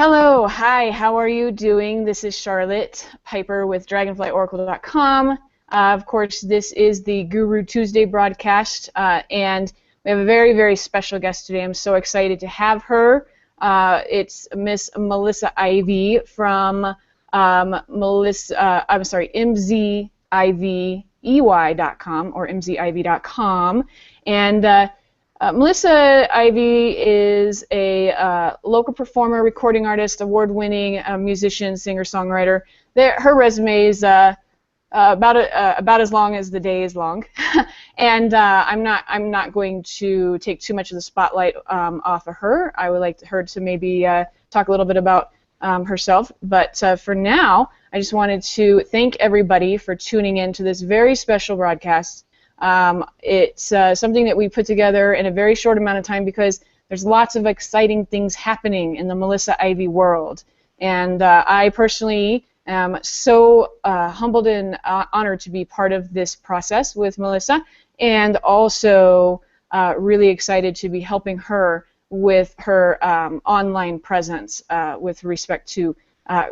Hello, hi, how are you doing? This is Charlotte Piper with dragonflyoracle.com. Of course, this is the Guru Tuesday broadcast, and we have a very, very special guest today. I'm so excited to have her. It's Miss Melissa Ivey from mzivey.com or mzivey.com. And Melissa Ivey is a local performer, recording artist, award-winning musician, singer-songwriter. Her resume is about as long as the day is long, and I'm not going to take too much of the spotlight off of her. I would like her to maybe talk a little bit about herself, but for now, I just wanted to thank everybody for tuning in to this very special broadcast. It's something that we put together in a very short amount of time because there's lots of exciting things happening in the Melissa Ivey world. And I personally am so humbled and honored to be part of this process with Melissa, and also really excited to be helping her with her online presence with respect to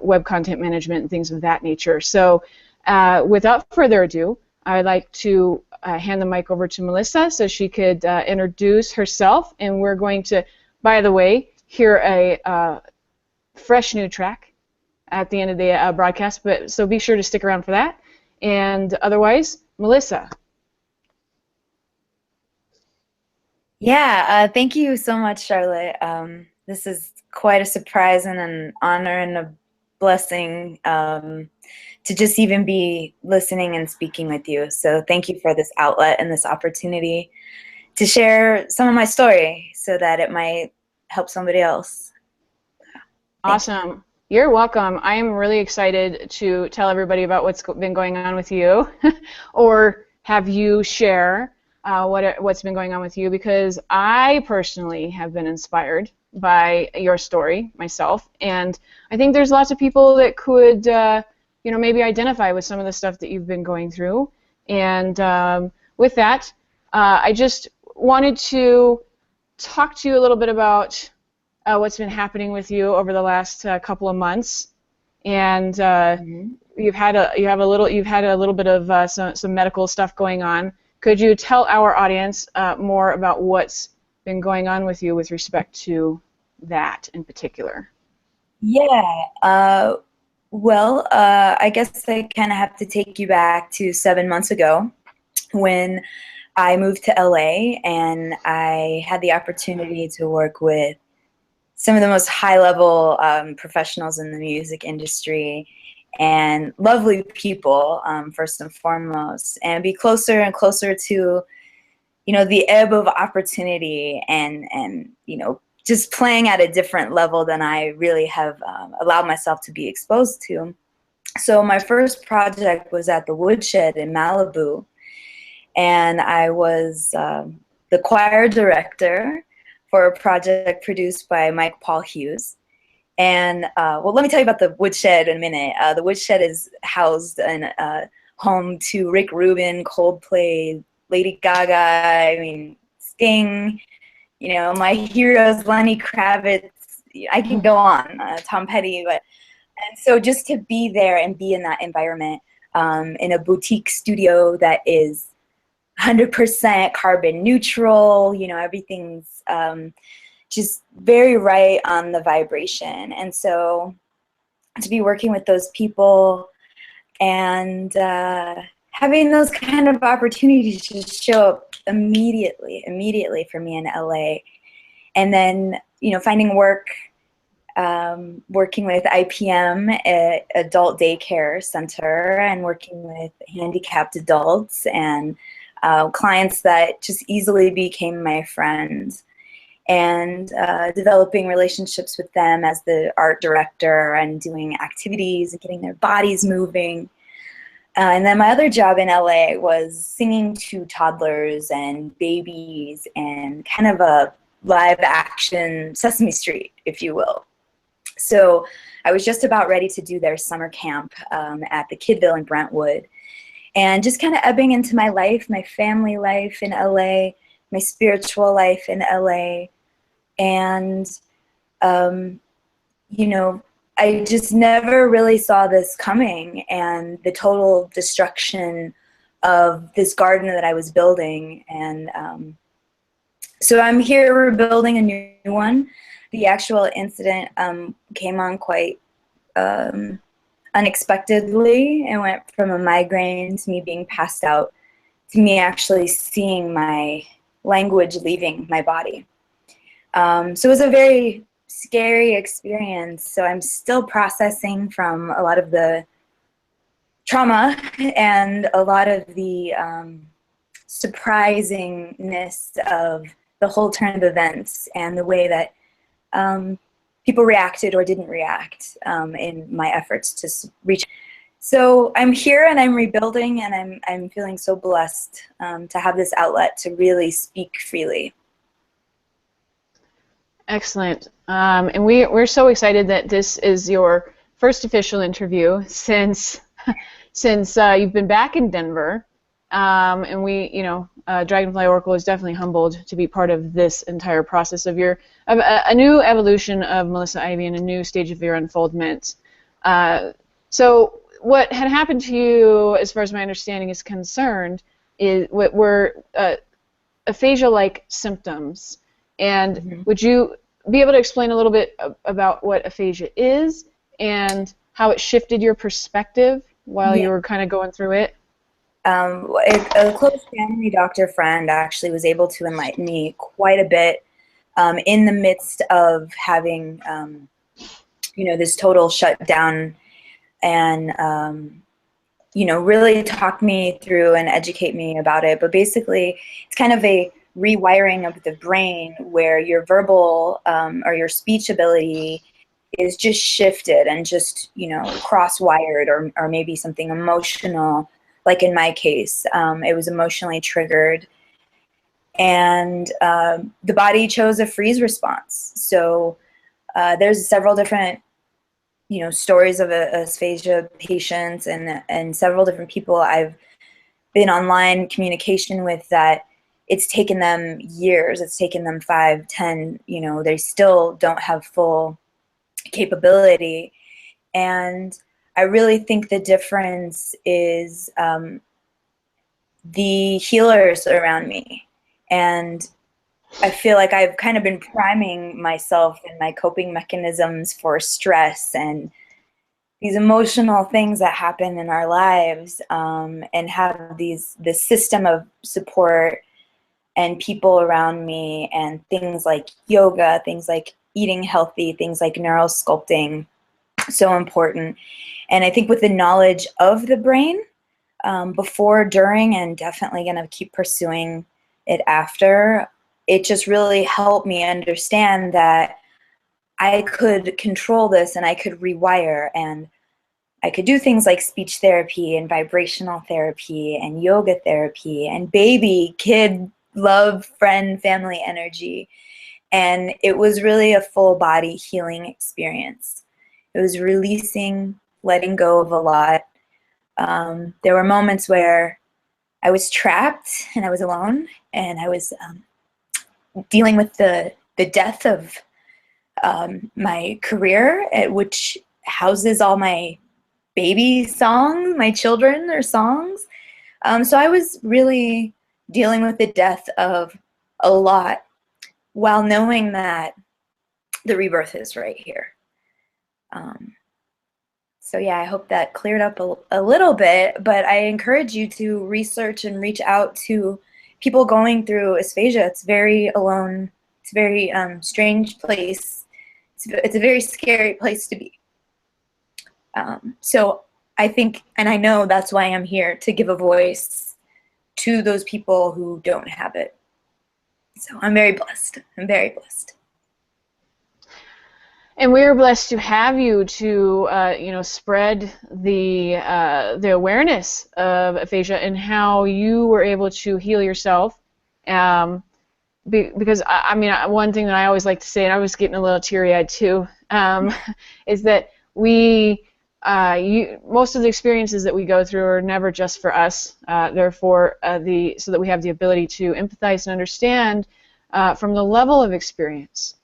web content management and things of that nature. So without further ado, I'd like to hand the mic over to Melissa so she could introduce herself, and we're going to, by the way, hear a fresh new track at the end of the broadcast, so be sure to stick around for that. And otherwise, Melissa. Yeah, thank you so much, Charlotte. This is quite a surprise and an honor and a blessing to just even be listening and speaking with you. So thank you for this outlet and this opportunity to share some of my story so that it might help somebody else. Awesome. You're welcome. I am really excited to tell everybody about what's been going on with you or have you share what's been going on with you, because I personally have been inspired by your story myself, and I think there's lots of people that could maybe identify with some of the stuff that you've been going through. And with that, I just wanted to talk to you a little bit about what's been happening with you over the last couple of months. And you've had a little bit of some medical stuff going on. Could you tell our audience more about what's been going on with you with respect to that in particular? Yeah. Well, I guess I kind of have to take you back to 7 months ago when I moved to LA, and I had the opportunity to work with some of the most high-level professionals in the music industry and lovely people, first and foremost, and be closer and closer to, the ebb of opportunity and just playing at a different level than I really have allowed myself to be exposed to. So my first project was at the Woodshed in Malibu, and I was the choir director for a project produced by Paul Hughes. And well, let me tell you about the Woodshed in a minute. The Woodshed is housed in home to Rick Rubin, Coldplay, Lady Gaga, Sting, my heroes, Lenny Kravitz. I can go on, Tom Petty. And so just to be there and be in that environment, in a boutique studio that is 100% carbon neutral, everything's just very right on the vibration. And so to be working with those people and having those kind of opportunities just show up immediately for me in LA. And then, finding work, working with IPM, Adult Daycare Center, and working with handicapped adults and clients that just easily became my friends, and developing relationships with them as the art director and doing activities and getting their bodies moving. And then my other job in LA was singing to toddlers and babies and kind of a live action Sesame Street, if you will. So I was just about ready to do their summer camp at the Kidville in Brentwood, and just kind of ebbing into my life, my family life in LA, my spiritual life in LA. And you know, I just never really saw this coming, and the total destruction of this garden that I was building. And so I'm here, we're building a new one. The actual incident came on quite unexpectedly. It went from a migraine to me being passed out to me actually seeing my language leaving my body. So it was a very scary experience. So I'm still processing from a lot of the trauma and a lot of the surprisingness of the whole turn of events and the way that people reacted or didn't react in my efforts to reach. So I'm here and I'm rebuilding, and I'm feeling so blessed to have this outlet to really speak freely. Excellent. And we're so excited that this is your first official interview since you've been back in Denver. And we, Dragonfly Oracle is definitely humbled to be part of this entire process of a new evolution of Melissa Ivey and a new stage of your unfoldment. So what had happened to you, as far as my understanding is concerned, were aphasia-like symptoms. And would you be able to explain a little bit about what aphasia is and how it shifted your perspective while you were kind of going through it? A close family doctor friend actually was able to enlighten me quite a bit in the midst of having, this total shutdown, and really talk me through and educate me about it. But basically, it's kind of a rewiring of the brain where your verbal or your speech ability is just shifted and just, cross-wired, or maybe something emotional. Like in my case, it was emotionally triggered, and the body chose a freeze response. So there's several different, stories of aphasia patients and several different people I've been online communication with that it's taken them years. It's taken them 5, 10, they still don't have full capability. And I really think the difference is the healers around me. And I feel like I've kind of been priming myself and my coping mechanisms for stress and these emotional things that happen in our lives, and have this system of support and people around me, and things like yoga, things like eating healthy, things like neurosculpting, so important. And I think with the knowledge of the brain, before, during, and definitely going to keep pursuing it after, it just really helped me understand that I could control this and I could rewire, and I could do things like speech therapy and vibrational therapy and yoga therapy and baby, kid, love, friend, family energy. And it was really a full body healing experience. It was releasing, letting go of a lot. There were moments where I was trapped and I was alone, and I was dealing with the death of my career, which houses all my baby songs, my children, their songs. So I was really dealing with the death of a lot, while knowing that the rebirth is right here. So yeah, I hope that cleared up a little bit, but I encourage you to research and reach out to people going through aphasia. It's very alone. It's a very strange place. It's a very scary place to be. So I think, and I know that's why I'm here, to give a voice to those people who don't have it. So I'm very blessed. I'm very blessed. And we are blessed to have you to, spread the awareness of aphasia and how you were able to heal yourself. Because I mean, one thing that I always like to say, and I was getting a little teary-eyed too, is that most of the experiences that we go through are never just for us. Therefore, so that we have the ability to empathize and understand from the level of experience.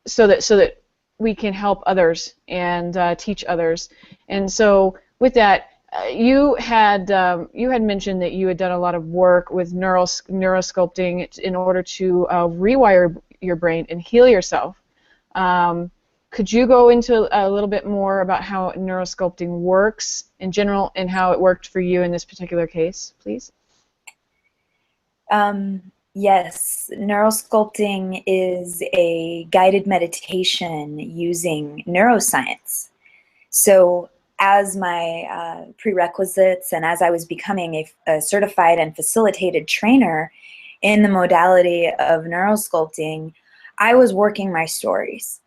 so that we can help others and teach others. And so with that, you had mentioned that you had done a lot of work with neurosculpting in order to rewire your brain and heal yourself. Could you go into a little bit more about how neurosculpting works in general and how it worked for you in this particular case, please? Yes, neurosculpting is a guided meditation using neuroscience. So as my prerequisites and as I was becoming a certified and facilitated trainer in the modality of neurosculpting, I was working my stories.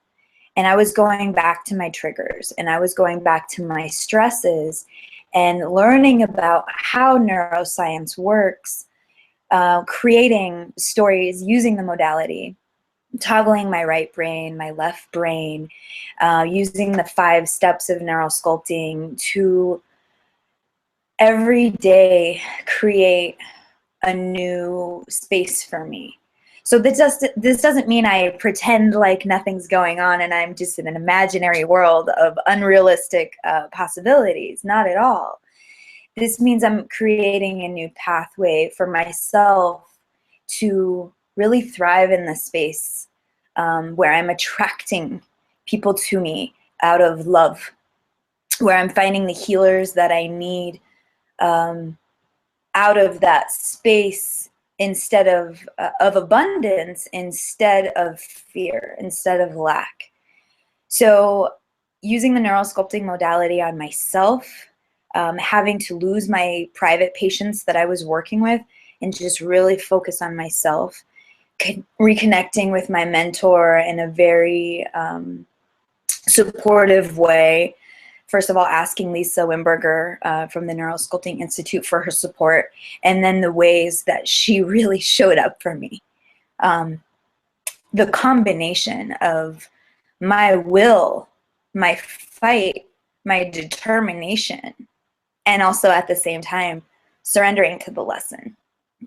And I was going back to my triggers, and I was going back to my stresses and learning about how neuroscience works, creating stories using the modality, toggling my right brain, my left brain, using the 5 steps of neurosculpting to every day create a new space for me. So this doesn't mean I pretend like nothing's going on and I'm just in an imaginary world of unrealistic possibilities. Not at all. This means I'm creating a new pathway for myself to really thrive in the space where I'm attracting people to me out of love, where I'm finding the healers that I need out of that space, instead of abundance, instead of fear, instead of lack. So using the neurosculpting modality on myself, having to lose my private patients that I was working with and just really focus on myself, reconnecting with my mentor in a very supportive way. First of all, asking Lisa Wimberger from the Neurosculpting Institute for her support, and then the ways that she really showed up for me. The combination of my will, my fight, my determination, and also at the same time surrendering to the lesson.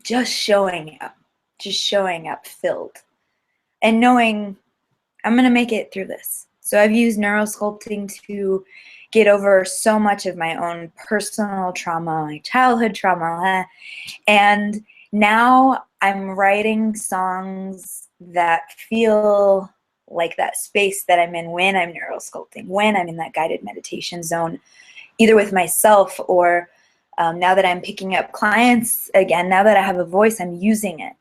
Just showing up filled, and knowing I'm going to make it through this. So I've used neurosculpting to get over so much of my own personal trauma, my childhood trauma, and now I'm writing songs that feel like that space that I'm in when I'm neurosculpting, when I'm in that guided meditation zone, either with myself or now that I'm picking up clients again, now that I have a voice, I'm using it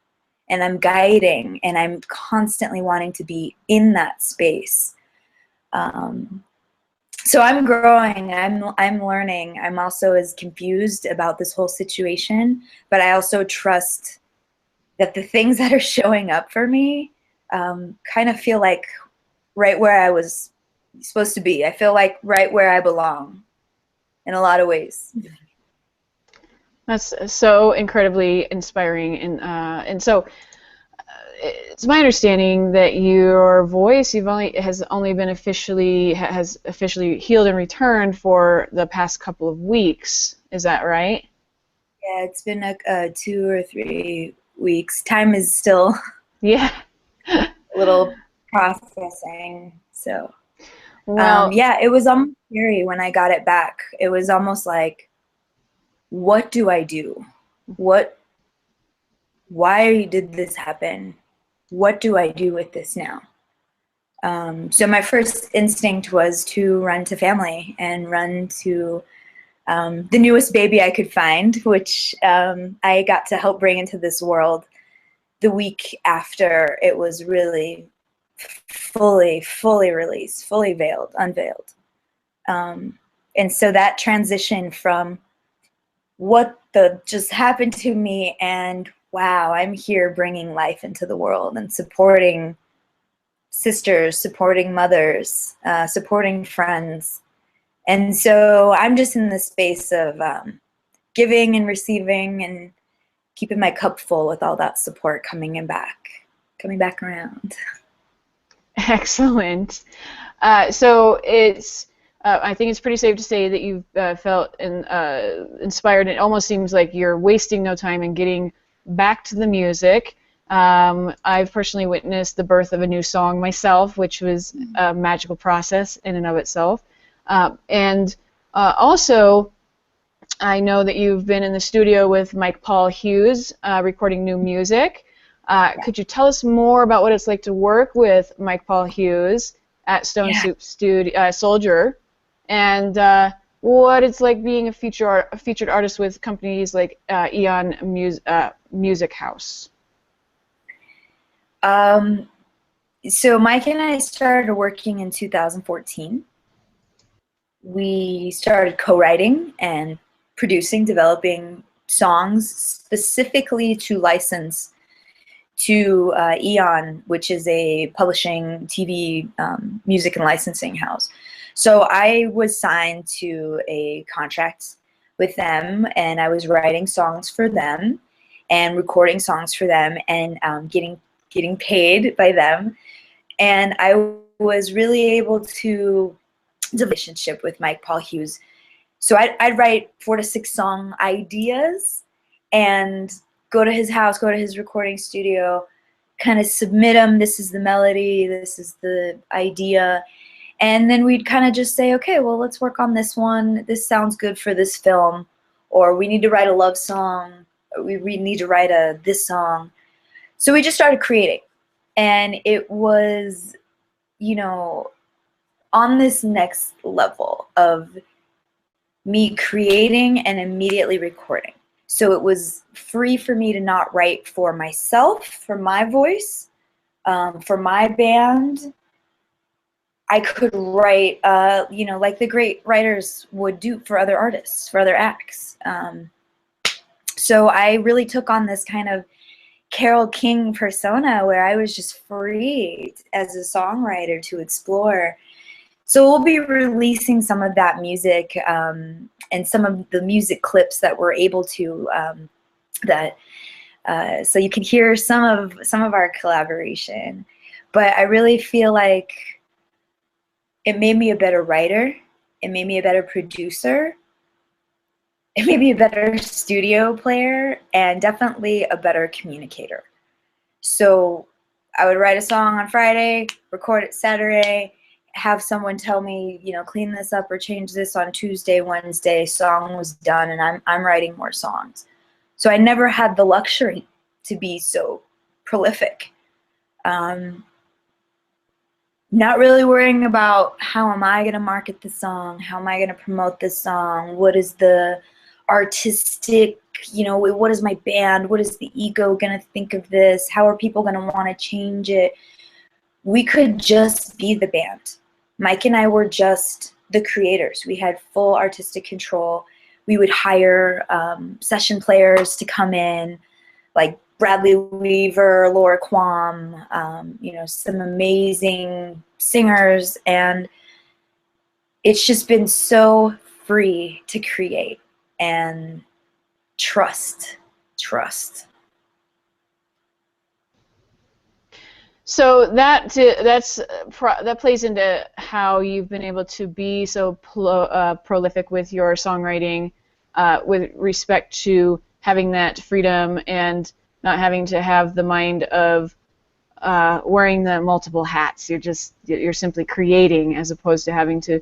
and I'm guiding and I'm constantly wanting to be in that space. So I'm growing, I'm learning. I'm also as confused about this whole situation, but I also trust that the things that are showing up for me kind of feel like right where I was supposed to be. I feel like right where I belong in a lot of ways. That's so incredibly inspiring, and so it's my understanding that your voice has only been officially healed and returned for the past couple of weeks. Is that right? Yeah, it's been 2 or 3 weeks. Time is still a little processing. So well, yeah, it was almost scary when I got it back. It was almost like, what do I do? Why did this happen? What do I do with this now? So my first instinct was to run to family and run to the newest baby I could find, which I got to help bring into this world the week after it was really fully released, fully unveiled. And so that transition from what just happened to me and wow, I'm here bringing life into the world and supporting sisters, supporting mothers, supporting friends. And so I'm just in the space of giving and receiving and keeping my cup full with all that support coming back around. Excellent. So it's I think it's pretty safe to say that you've felt inspired. It almost seems like you're wasting no time in getting back to the music, I've personally witnessed the birth of a new song myself, which was a magical process in and of itself. And also, I know that you've been in the studio with Mike Paul Hughes recording new music. Could you tell us more about what it's like to work with Mike Paul Hughes at Stone Soup Soldier, and what it's like being a featured artist with companies like Eon Music House? So Mike and I started working in 2014. We started co-writing and producing, developing songs specifically to license to Eon, which is a publishing TV music and licensing house. So I was signed to a contract with them, and I was writing songs for them and recording songs for them, and getting paid by them. And I was really able to develop a relationship with Mike Paul Hughes. So I'd write 4 to 6 song ideas and go to his house, go to his recording studio, kind of submit them. This is the melody, this is the idea. And then we'd kind of just say, okay, well, let's work on this one. This sounds good for this film. Or we need to write a love song. We need to write this song. So we just started creating. And it was, you know, on this next level of me creating and immediately recording. So it was free for me to not write for myself, for my voice, for my band. I could write, you know, like the great writers would do for other artists, for other acts. So I really took on this kind of Carole King persona where I was just free as a songwriter to explore. So we'll be releasing some of that music and some of the music clips that we're able to so you can hear some of our collaboration. But I really feel like it made me a better writer. It made me a better producer. It made me a better studio player, and definitely a better communicator. So I would write a song on Friday, record it Saturday, have someone tell me, you know, clean this up or change this on Tuesday, Wednesday. Song was done, and I'm writing more songs. So I never had the luxury to be so prolific. Not really worrying about how am I going to market the song, how am I going to promote this song, what is the artistic, you know, what is my band, what is the ego going to think of this, how are people going to want to change it. We could just be the band. Mike and I were just the creators. We had full artistic control. We would hire session players to come in, like Bradley Weaver, Laura Quam, you know, some amazing singers, and it's just been so free to create and trust. So that plays into how you've been able to be so prolific with your songwriting, with respect to having that freedom and not having to have the mind of wearing the multiple hats. You're simply creating, as opposed to having to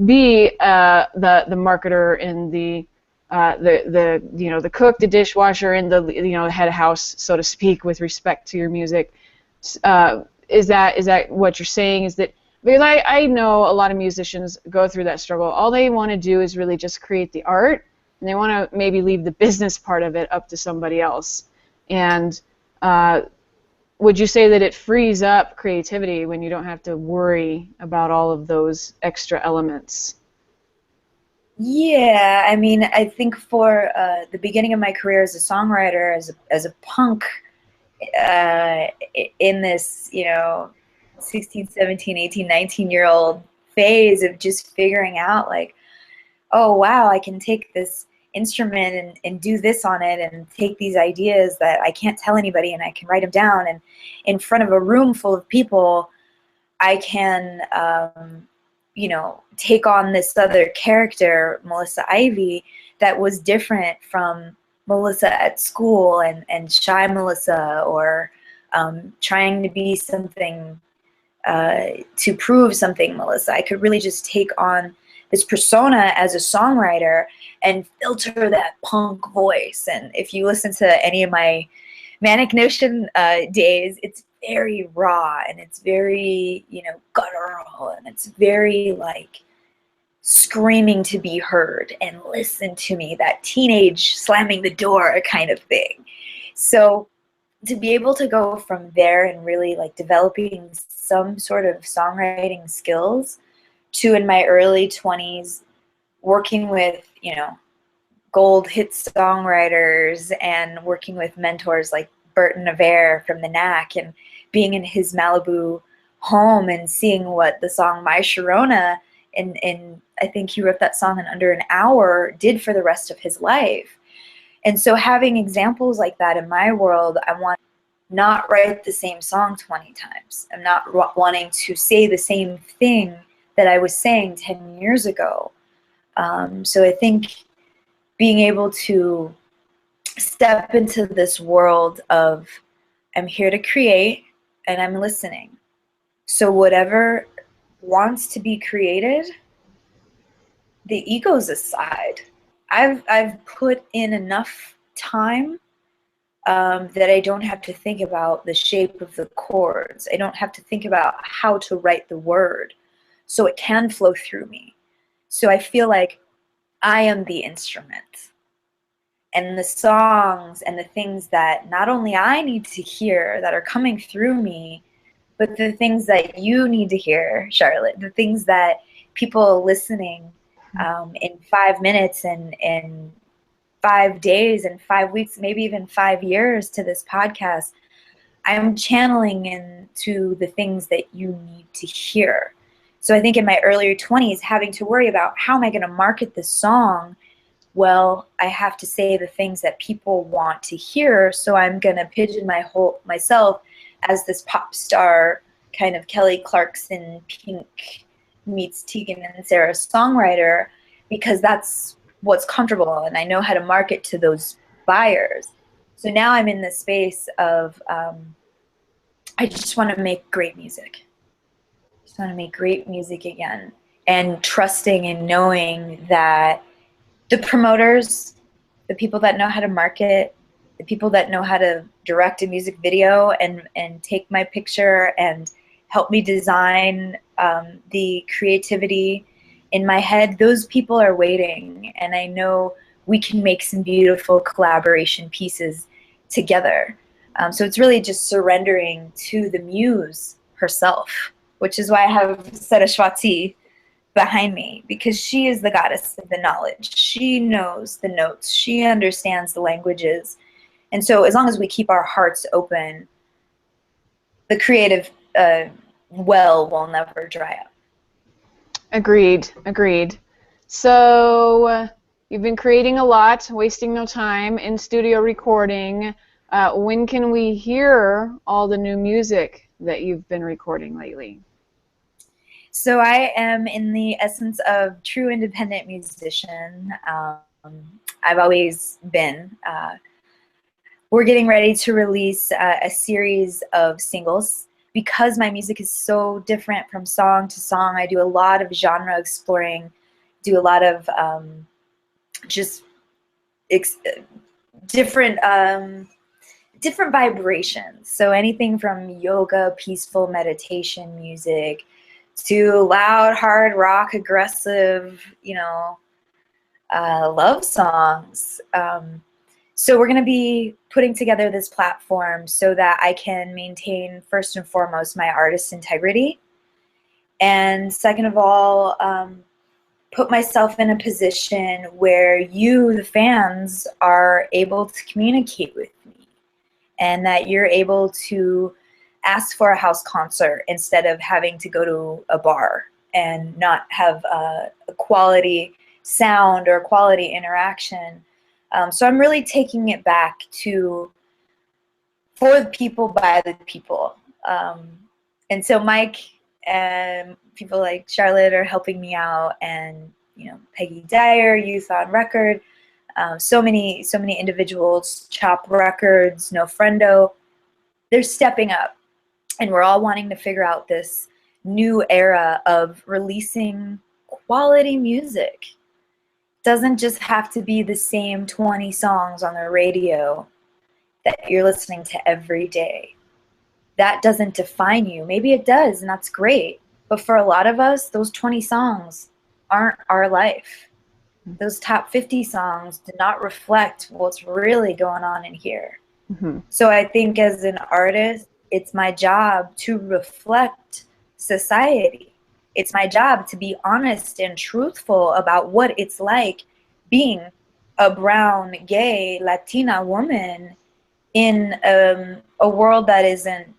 be the marketer and the you know, the cook, the dishwasher, and the, you know, head house, so to speak, with respect to your music. Is that what you're saying? Is that, because I know a lot of musicians go through that struggle. All they want to do is really just create the art, and they want to maybe leave the business part of it up to somebody else. And would you say that it frees up creativity when you don't have to worry about all of those extra elements? Yeah, I mean, I think for the beginning of my career as a songwriter, as a punk, in this, you know, 16, 17, 18, 19-year-old phase of just figuring out, like, oh, wow, I can take this instrument and do this on it, and take these ideas that I can't tell anybody, and I can write them down, and in front of a room full of people, I can, you know, take on this other character, Melissa Ivey, that was different from Melissa at school and shy Melissa, or trying to be something, to prove something, Melissa. I could really just take on this persona as a songwriter and filter that punk voice. And if you listen to any of my Manic Notion days, it's very raw and it's very, you know, guttural, and it's very like screaming to be heard and listen to me, that teenage slamming the door kind of thing. So to be able to go from there and really like developing some sort of songwriting skills to, in my early 20s, working with, you know, gold hit songwriters and working with mentors like Burton Navarre from the Knack, and being in his Malibu home and seeing what the song My Sharona, and I think he wrote that song in under an hour, did for the rest of his life. And so having examples like that in my world, I want to not write the same song 20 times. I'm not wanting to say the same thing that I was saying 10 years ago. So I think being able to step into this world of, I'm here to create and I'm listening. So whatever wants to be created, the ego's aside. I've put in enough time that I don't have to think about the shape of the chords. I don't have to think about how to write the word, so it can flow through me. So I feel like I am the instrument. And the songs and the things that not only I need to hear that are coming through me, but the things that you need to hear, Charlotte, the things that people listening in 5 minutes and in 5 days and 5 weeks, maybe even 5 years to this podcast, I'm channeling into the things that you need to hear. So I think in my earlier 20s, having to worry about how am I going to market this song, well, I have to say the things that people want to hear, so I'm going to pigeon myself as this pop star kind of Kelly Clarkson, Pink meets Tegan and Sarah songwriter, because that's what's comfortable and I know how to market to those buyers. So now I'm in the space of I just want to make great music. I just want to make great music again, and trusting and knowing that the promoters, the people that know how to market, the people that know how to direct a music video and take my picture and help me design the creativity in my head, those people are waiting, and I know we can make some beautiful collaboration pieces together. So it's really just surrendering to the muse herself, which is why I have Saraswati behind me, because she is the goddess of the knowledge. She knows the notes. She understands the languages. And so as long as we keep our hearts open, the creative well will never dry up. Agreed, agreed. So you've been creating a lot, wasting no time, in studio recording. When can we hear all the new music that you've been recording lately? So I am in the essence of true independent musician. I've always been. We're getting ready to release a series of singles. Because my music is so different from song to song, I do a lot of genre exploring, do a lot of just different vibrations. So anything from yoga, peaceful meditation music, to loud, hard rock, aggressive, you know, love songs. So we're going to be putting together this platform so that I can maintain, first and foremost, my artist integrity. And second of all, put myself in a position where you, the fans, are able to communicate with me, and that you're able to ask for a house concert instead of having to go to a bar and not have a quality sound or quality interaction. So I'm really taking it back to for the people, by the people. And so Mike and people like Charlotte are helping me out, and Peggy Dyer, Youth on Record, so many individuals, Chop Records, No Friendo. they're stepping up, and we're all wanting to figure out this new era of releasing quality music. It doesn't just have to be the same 20 songs on the radio that you're listening to every day. That doesn't define you. Maybe it does, and that's great. But for a lot of us, those 20 songs aren't our life. Those top 50 songs do not reflect what's really going on in here. Mm-hmm. So I think as an artist, it's my job to reflect society. It's my job to be honest and truthful about what it's like being a brown, gay, Latina woman in a world that isn't,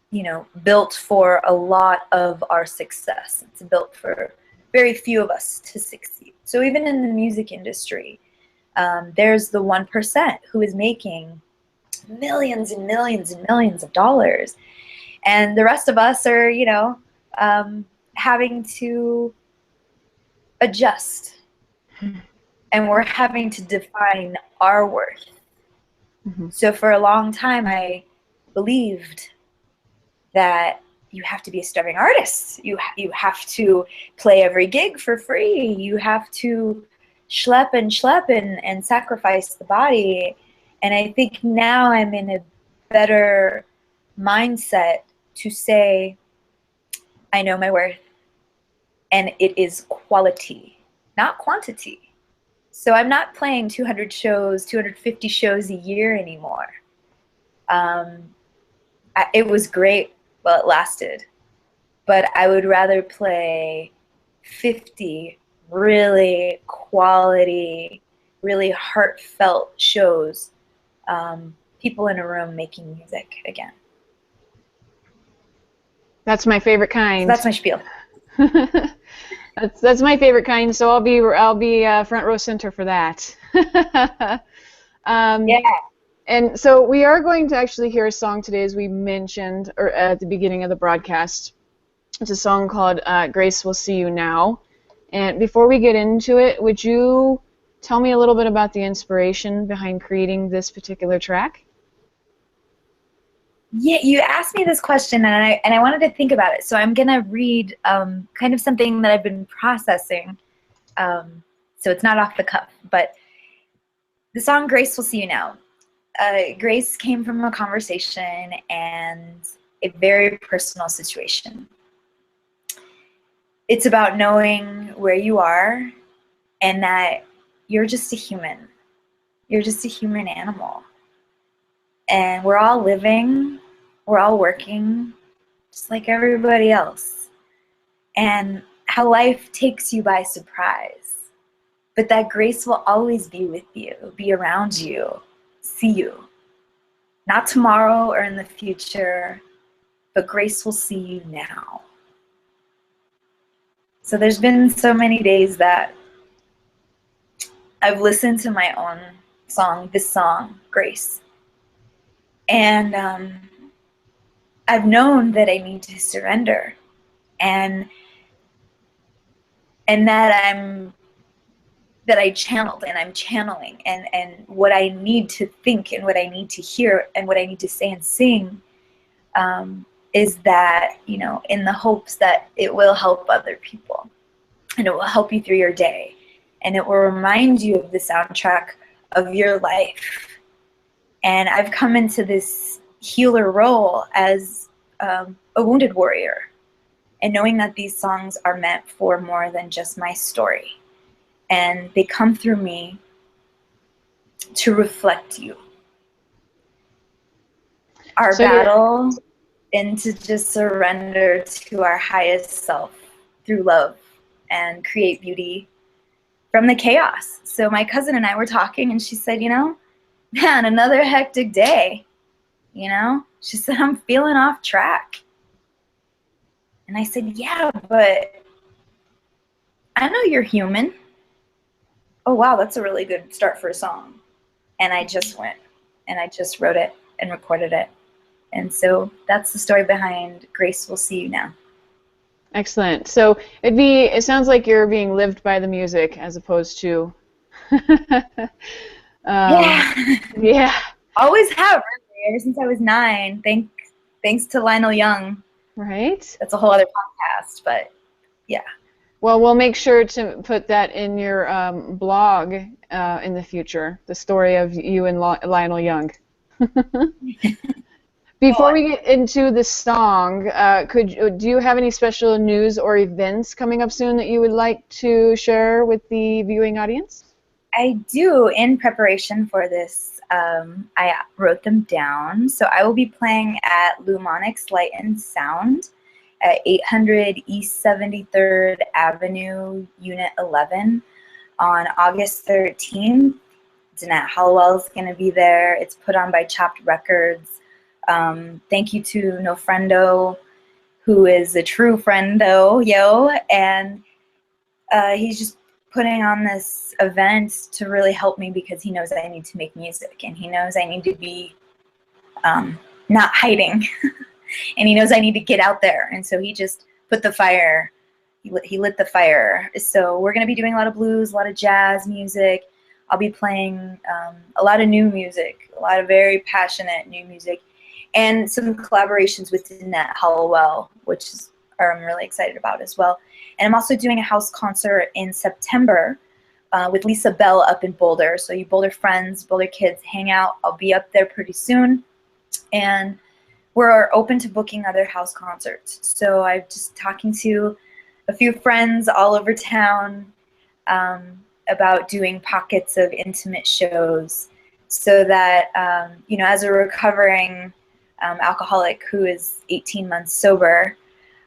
you know, built for a lot of our success. It's built for very few of us to succeed. So even in the music industry, there's the 1% who is making millions and millions and millions of dollars. And the rest of us are, you know, having to adjust. And we're having to define our worth. Mm-hmm. So for a long time, I believed that you have to be a starving artist. You have to play every gig for free. You have to schlep and sacrifice the body. And I think now I'm in a better mindset to say, I know my worth, and it is quality, not quantity. So I'm not playing 200 shows, 250 shows a year anymore. It was great while it lasted, but I would rather play 50 really quality, really heartfelt shows, people in a room making music again. That's my favorite kind. So that's my spiel. That's my favorite kind. So I'll be front row center for that. Yeah. And so we are going to actually hear a song today, as we mentioned or at the beginning of the broadcast. It's a song called "Grace Will See You Now." And before we get into it, would you tell me a little bit about the inspiration behind creating this particular track? Yeah, you asked me this question, and I wanted to think about it. So I'm gonna read kind of something that I've been processing. So it's not off the cuff, but the song "Grace Will See You Now." Grace came from a conversation and a very personal situation. It's about knowing where you are and that you're just a human. You're just a human animal. And we're all living, we're all working, just like everybody else. And how life takes you by surprise. But that grace will always be with you, be around you, see you. Not tomorrow or in the future, but grace will see you now. So there's been so many days that I've listened to my own song, this song, Grace. And I've known that I need to surrender, and that I channeled and I'm channeling, and what I need to think and what I need to hear and what I need to say and sing is that, you know, in the hopes that it will help other people and it will help you through your day and it will remind you of the soundtrack of your life. And I've come into this healer role as a wounded warrior, and knowing that these songs are meant for more than just my story. And they come through me to reflect you. Our battle and to just surrender to our highest self through love and create beauty from the chaos. So my cousin and I were talking, and she said, you know, man, another hectic day, you know? She said, I'm feeling off track. And I said, yeah, but I know you're human. Oh, wow, that's a really good start for a song. And I just went, and I just wrote it and recorded it. And so that's the story behind Grace Will See You Now. Excellent. So it sounds like you're being lived by the music as opposed to... Yeah. Yeah. Always have, ever since I was 9. Thanks to Lionel Young. Right. That's a whole other podcast, but yeah. Well, we'll make sure to put that in your blog in the future, the story of you and Lionel Young. Before we get into the song, do you have any special news or events coming up soon that you would like to share with the viewing audience? I do. In preparation for this, I wrote them down. So I will be playing at Lumonics Light and Sound at 800 East 73rd Avenue, Unit 11 on August 13th. Danette Hollowell's going to be there. It's put on by Chopped Records. Thank you to No Friendo, who is a true friendo, and he's just putting on this event to really help me because he knows I need to make music, and he knows I need to be not hiding, and he knows I need to get out there, and so he just put the fire, he lit the fire. So we're going to be doing a lot of blues, a lot of jazz music. I'll be playing a lot of new music, a lot of very passionate new music, and some collaborations with Danette Hollowell, which I'm really excited about as well. And I'm also doing a house concert in September with Lisa Bell up in Boulder. So you Boulder friends, Boulder kids, hang out. I'll be up there pretty soon. And we're open to booking other house concerts. So I'm just talking to a few friends all over town about doing pockets of intimate shows so that, as a recovering alcoholic who is 18 months sober,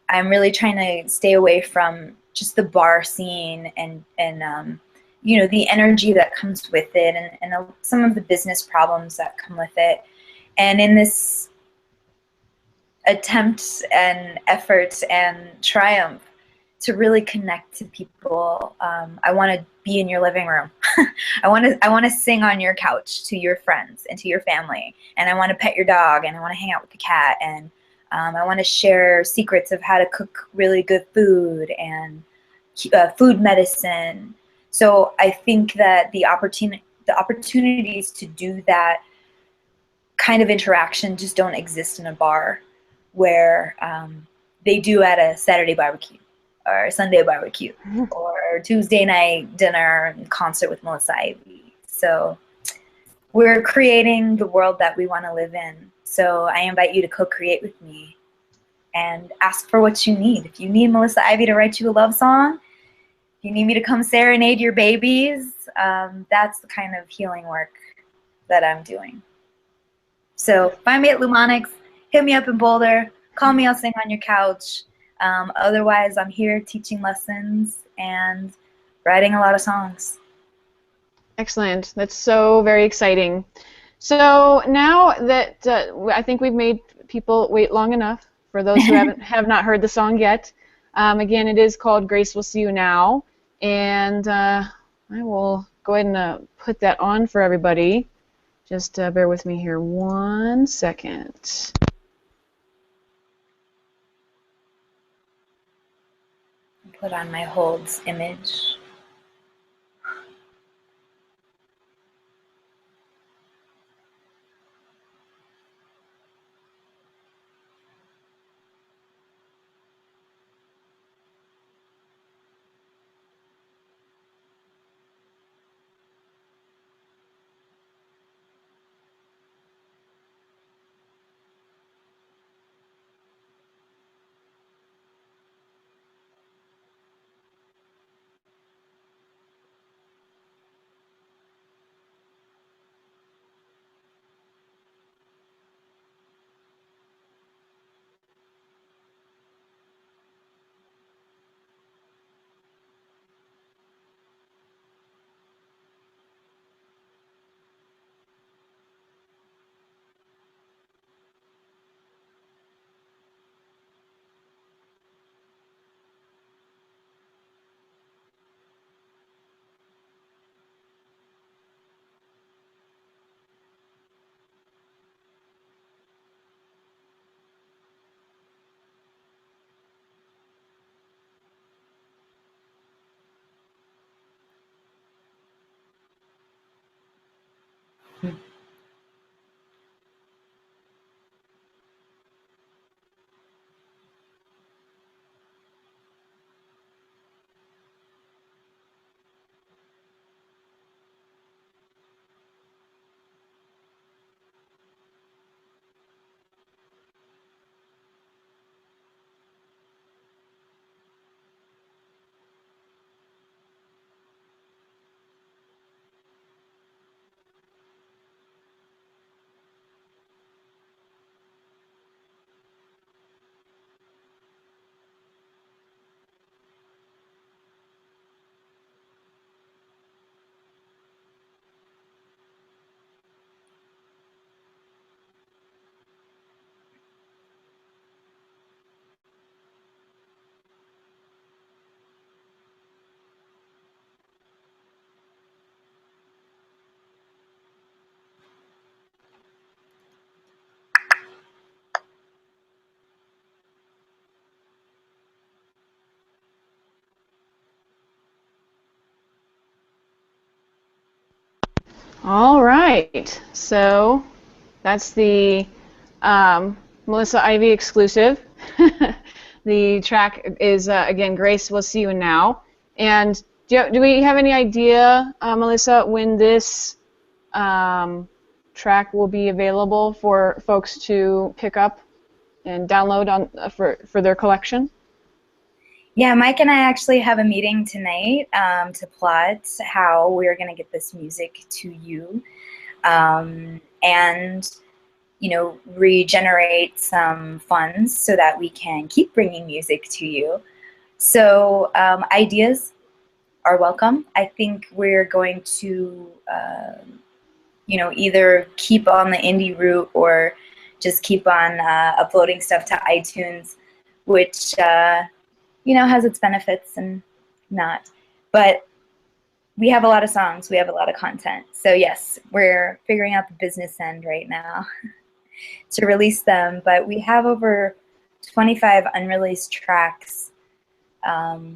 I'm really trying to stay away from just the bar scene and the energy that comes with it and some of the business problems that come with it. And in this attempt and effort and triumph to really connect to people, I want to be in your living room. I want to sing on your couch to your friends and to your family, and I want to pet your dog, and I want to hang out with the cat, and I want to share secrets of how to cook really good food and food medicine. So I think that the opportunities to do that kind of interaction just don't exist in a bar where they do at a Saturday barbecue or Sunday barbecue or Tuesday night dinner and concert with Melissa Ivey. So we're creating the world that we want to live in. So I invite you to co-create with me and ask for what you need. If you need Melissa Ivey to write you a love song, if you need me to come serenade your babies, that's the kind of healing work that I'm doing. So find me at Lumonics, hit me up in Boulder, call me, I'll sing on your couch. Otherwise, I'm here teaching lessons and writing a lot of songs. Excellent. That's so very exciting. So now that I think we've made people wait long enough, for those who have not heard the song yet, again, it is called Grace Will See You Now, and I will go ahead and put that on for everybody. Just bear with me here 1 second. Put on my holds image. All right. So that's the Melissa Ivey exclusive. The track is, again, Grace Will See You Now. And do we have any idea, Melissa, when this track will be available for folks to pick up and download on for their collection? Yeah, Mike and I actually have a meeting tonight to plot how we're going to get this music to you, and regenerate some funds so that we can keep bringing music to you. So ideas are welcome. I think we're going to either keep on the indie route or just keep on uploading stuff to iTunes, which has its benefits and not. But we have a lot of songs, we have a lot of content. So yes, we're figuring out the business end right now to release them. But we have over 25 unreleased tracks. So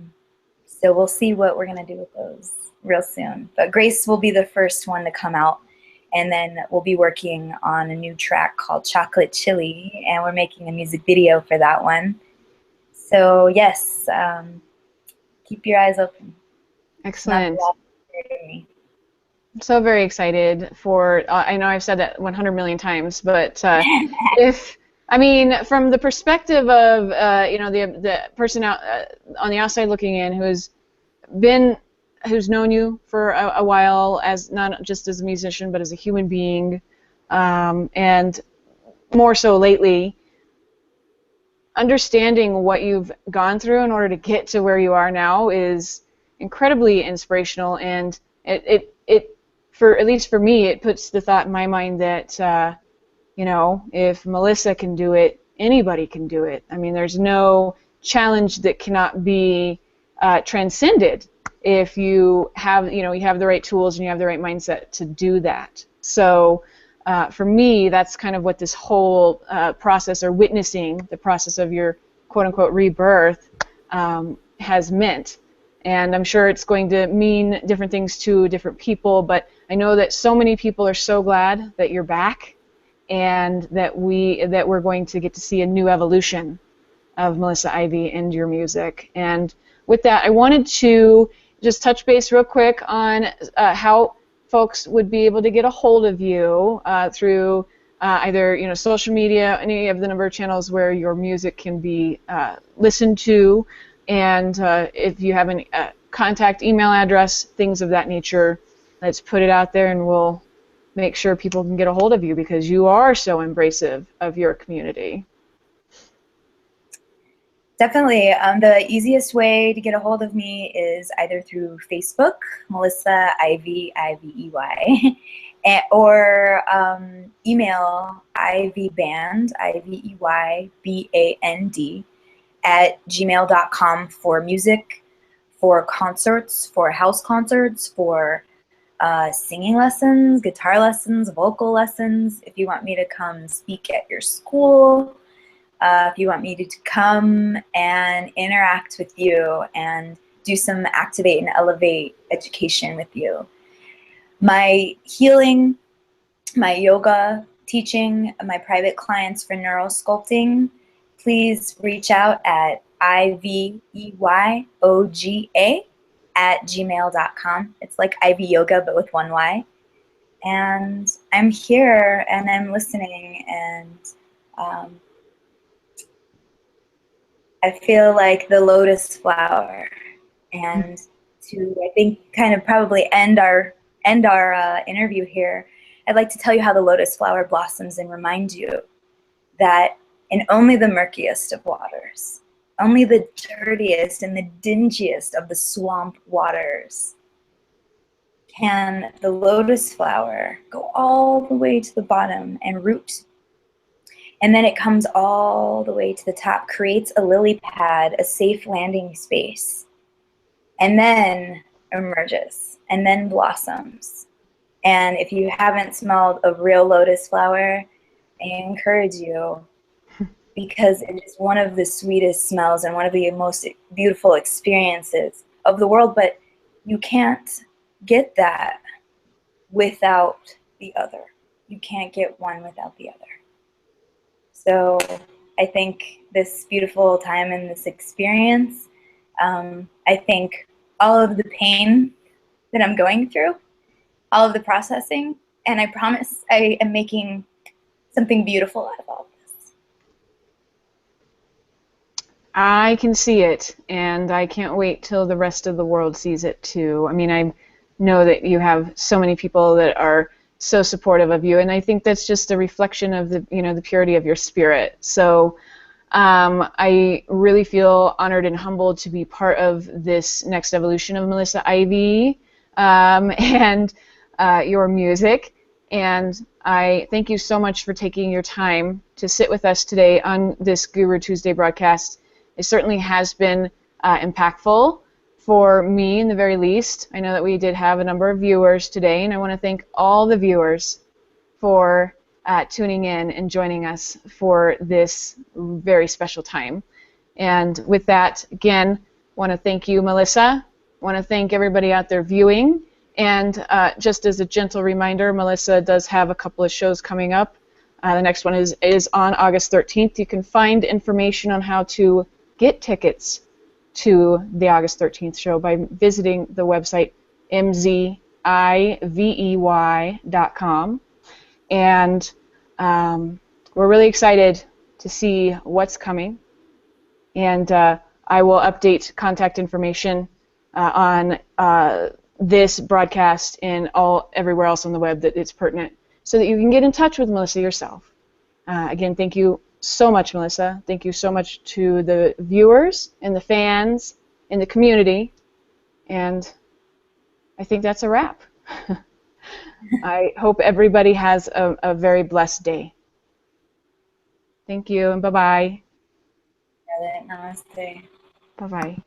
we'll see what we're gonna do with those real soon. But Grace will be the first one to come out. And then we'll be working on a new track called Chocolate Chili, and we're making a music video for that one. So yes, keep your eyes open. Excellent. I'm so very excited for, I know I've said that 100 million times, but from the perspective of, the person out on the outside looking in who's known you for a while, as not just as a musician, but as a human being, and more so lately, understanding what you've gone through in order to get to where you are now is incredibly inspirational, and it for at least for me, it puts the thought in my mind that if Melissa can do it, anybody can do it. I mean, there's no challenge that cannot be transcended if you have the right tools and you have the right mindset to do that. So for me, that's kind of what this whole process, or witnessing the process of your quote-unquote rebirth, has meant. And I'm sure it's going to mean different things to different people, but I know that so many people are so glad that you're back, and that we're going to get to see a new evolution of Melissa Ivey and your music. And with that, I wanted to just touch base real quick on how folks would be able to get a hold of you through either social media, any of the number of channels where your music can be listened to, and if you have any contact email address, things of that nature. Let's put it out there, and we'll make sure people can get a hold of you, because you are so embracive of your community. Definitely. The easiest way to get a hold of me is either through Facebook, Melissa Ivey, Ivey, or email iveyband, iveyband, @gmail.com for music, for concerts, for house concerts, for singing lessons, guitar lessons, vocal lessons. If you want me to come speak at your school, if you want me to come and interact with you and do some activate and elevate education with you. My healing, my yoga teaching, my private clients for neurosculpting, please reach out at iveyoga@gmail.com. It's like Ivy Yoga, but with one Y. And I'm here, and I'm listening, and I feel like the lotus flower. And to, I think, kind of probably end our interview here, I'd like to tell you how the lotus flower blossoms and remind you that in only the murkiest of waters, only the dirtiest and the dingiest of the swamp waters, can the lotus flower go all the way to the bottom and root. And then it comes all the way to the top, creates a lily pad, a safe landing space, and then emerges, and then blossoms. And if you haven't smelled a real lotus flower, I encourage you, because it is one of the sweetest smells and one of the most beautiful experiences of the world. But you can't get that without the other. You can't get one without the other. So I think this beautiful time and this experience, I think all of the pain that I'm going through, all of the processing, and I promise I am making something beautiful out of all this. I can see it, and I can't wait till the rest of the world sees it too. I mean, I know that you have so many people that are so supportive of you, and I think that's just a reflection of the, you know, the purity of your spirit. So I really feel honored and humbled to be part of this next evolution of Melissa Ivey and your music. And I thank you so much for taking your time to sit with us today on this Guru Tuesday broadcast. It certainly has been impactful for me, in the very least. I know that we did have a number of viewers today, and I want to thank all the viewers for tuning in and joining us for this very special time. And with that, again, want to thank you, Melissa. Want to thank everybody out there viewing. And just as a gentle reminder, Melissa does have a couple of shows coming up. The next one is on August 13th. You can find information on how to get tickets to the August 13th show by visiting the website mzivey.com. And we're really excited to see what's coming. And I will update contact information on this broadcast and everywhere else on the web that it's pertinent, so that you can get in touch with Melissa yourself. Again, thank you so much, Melissa. Thank you so much to the viewers and the fans and the community. And I think that's a wrap. I hope everybody has a very blessed day. Thank you, and bye-bye. Namaste. Bye-bye.